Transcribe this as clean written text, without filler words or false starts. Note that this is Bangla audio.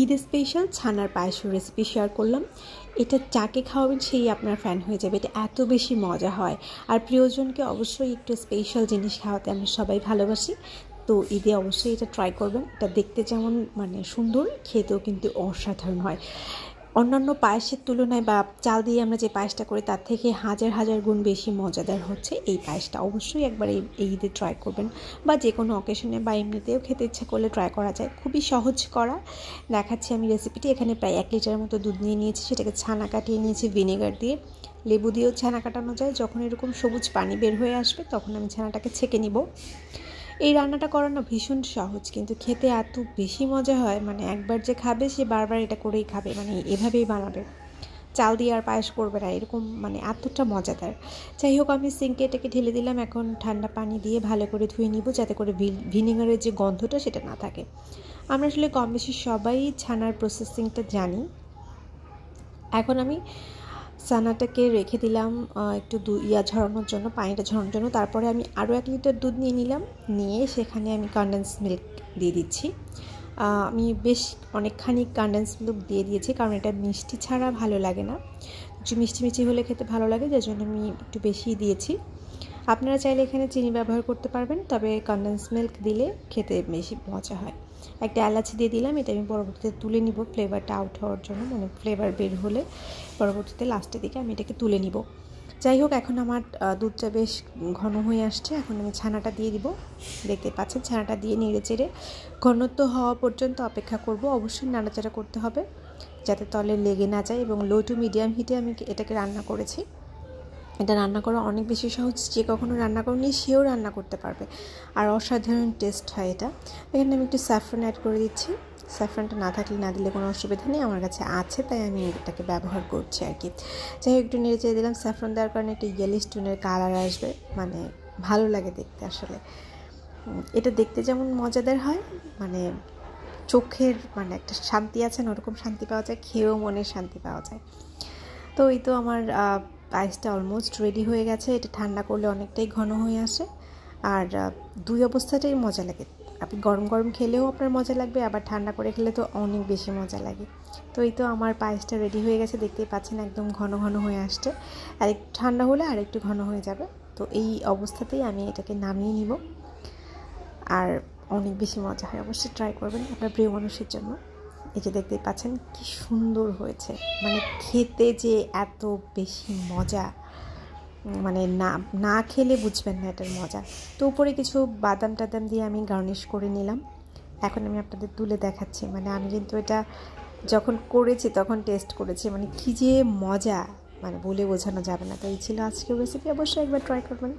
ঈদ স্পেশাল ছানার পায়েসের রেসিপি শেয়ার করলাম। এটা যাকে খাওয়াবেন সেই আপনার ফ্যান হয়ে যাবে। এটা এত বেশি মজা হয়, আর প্রিয়জনকে অবশ্যই একটু স্পেশাল জিনিস খাওয়াতে আমরা সবাই ভালোবাসি। তো ঈদে অবশ্যই এটা ট্রাই করবেন। এটা দেখতে যেমন সুন্দর, খেতেও কিন্তু অসাধারণ হয়। অন্যান্য পায়েসের তুলনায় বা চাল দিয়ে আমরা যে পায়েসটা করি তার থেকে হাজার হাজার গুণ বেশি মজাদার হচ্ছে এই পায়েসটা। অবশ্যই একবার এই ঈদে ট্রাই করবেন, বা যে কোনো অকেশনে বা এমনিতেও খেতে ইচ্ছা করলে ট্রাই করা যায়। খুবই সহজ করা। দেখাচ্ছি আমি রেসিপিটি। এখানে প্রায় 1 লিটারের মতো দুধ নিয়ে নিয়েছি, সেটাকে ছানা কাটিয়ে নিয়েছি ভিনেগার দিয়ে। লেবু দিয়েও ছানা কাটানো যায়। যখন এরকম সবুজ পানি বের হয়ে আসবে তখন আমি ছানাটাকে ছেঁকে নিব। এই রান্নাটা করানো ভীষণ সহজ, কিন্তু খেতে এত বেশি মজা হয়। একবার যে খাবে সে বারবার এটা করেই খাবে, এভাবেই বানাবে। চাল দিয়ে আর পায়েস করবে না, এরকম এতটা মজাদার। যাই হোক, আমি সিঙ্কে এটাকে ঢেলে দিলাম। এখন ঠান্ডা পানি দিয়ে ভালো করে ধুয়ে নিব, যাতে করে ভিনেগারের যে গন্ধটা সেটা না থাকে। আমরা আসলে কম বেশি সবাই ছানার প্রসেসিংটা জানি। এখন আমি ছানাটাকে রেখে দিলাম একটু ঝরানোর জন্য, পানিটা ঝরানোর জন্য। তারপরে আমি আরও 1 লিটার দুধ নিয়ে নিলাম। নিয়ে সেখানে আমি কনডেন্স মিল্ক দিয়ে দিচ্ছি। আমি বেশ অনেকখানি কনডেন্স মিল্ক দিয়ে দিয়েছি, কারণ এটা মিষ্টি ছাড়া ভালো লাগে না। একটু মিষ্টি মিষ্টি হলে খেতে ভালো লাগে, যার জন্য আমি একটু বেশি দিয়েছি। আপনারা চাইলে এখানে চিনি ব্যবহার করতে পারবেন, তবে কনডেন্স মিল্ক দিলে খেতে বেশি মজা হয়। একটা এলাচি দিয়ে দিলাম। এটা আমি পরবর্তীতে তুলে নিব ফ্লেভারটা আউট হওয়ার জন্য, ফ্লেভার বের হলে পরবর্তীতে লাস্টের দিকে আমি এটাকে তুলে নিব। যাই হোক, এখন আমার দুধটা বেশ ঘন হয়ে আসছে। এখন আমি ছানাটা দিয়ে দিব। দেখতে পাচ্ছেন, ছানাটা দিয়ে নেড়ে চেড়ে ঘনত্ব হওয়া পর্যন্ত অপেক্ষা করব। অবশ্যই নাড়াচাড়া করতে হবে যাতে তলে লেগে না যায়, এবং লো টু মিডিয়াম হিটে আমি এটাকে রান্না করেছি। এটা রান্না করা অনেক বেশি সহজ। যে কখনো রান্না করেনি সেও রান্না করতে পারবে, আর অসাধারণ টেস্ট হয় এটা। এখানে আমি একটু স্যাফরন অ্যাড করে দিচ্ছি। স্যাফরনটা না থাকলে না দিলে কোনো অসুবিধা নেই, আমার কাছে আছে তাই আমি এটাকে ব্যবহার করছি আর কি। যাই হোক, একটু নেড়ে চেড়ে দিলাম। স্যাফরন দেওয়ার কারণে একটু ইয়েলিশ টোনের কালার আসবে, ভালো লাগে দেখতে। আসলে এটা দেখতে যেমন মজাদার হয়, চোখের একটা শান্তি আছে না, ওরকম শান্তি পাওয়া যায়, খেয়েও মনের শান্তি পাওয়া যায়। তো এই তো আমার পায়েসটা অলমোস্ট রেডি হয়ে গেছে। এটা ঠান্ডা করলে অনেকটাই ঘন হয়ে আসে, আর দুই অবস্থাটাই মজা লাগে। আপনি গরম গরম খেলেও আপনার মজা লাগবে, আবার ঠান্ডা করে খেলে তো অনেক বেশি মজা লাগে। তো এই তো আমার পায়েসটা রেডি হয়ে গেছে, দেখতেই পাচ্ছেন একদম ঘন ঘন হয়ে আসছে। আর একটু ঠান্ডা হলে আর একটু ঘন হয়ে যাবে। তো এই অবস্থাতেই আমি এটাকে নামিয়ে নিব, আর অনেক বেশি মজা হয়। অবশ্যই ট্রাই করবেন আপনার প্রিয় মানুষের জন্য। এই যে দেখতেই পাচ্ছেন কি সুন্দর হয়েছে, খেতে যে এত বেশি মজা, না না খেলে বুঝবেন না এটার মজা। তো উপরে কিছু বাদাম টাদাম দিয়ে আমি গার্নিশ করে নিলাম। এখন আমি আপনাদের তুলে দেখাচ্ছি। আমি কিন্তু এটা যখন করেছি তখন টেস্ট করেছি, কি যে মজা, বলে বোঝানো যাবে না। তো এই ছিল আজকের রেসিপি। অবশ্যই একবার ট্রাই করবেন।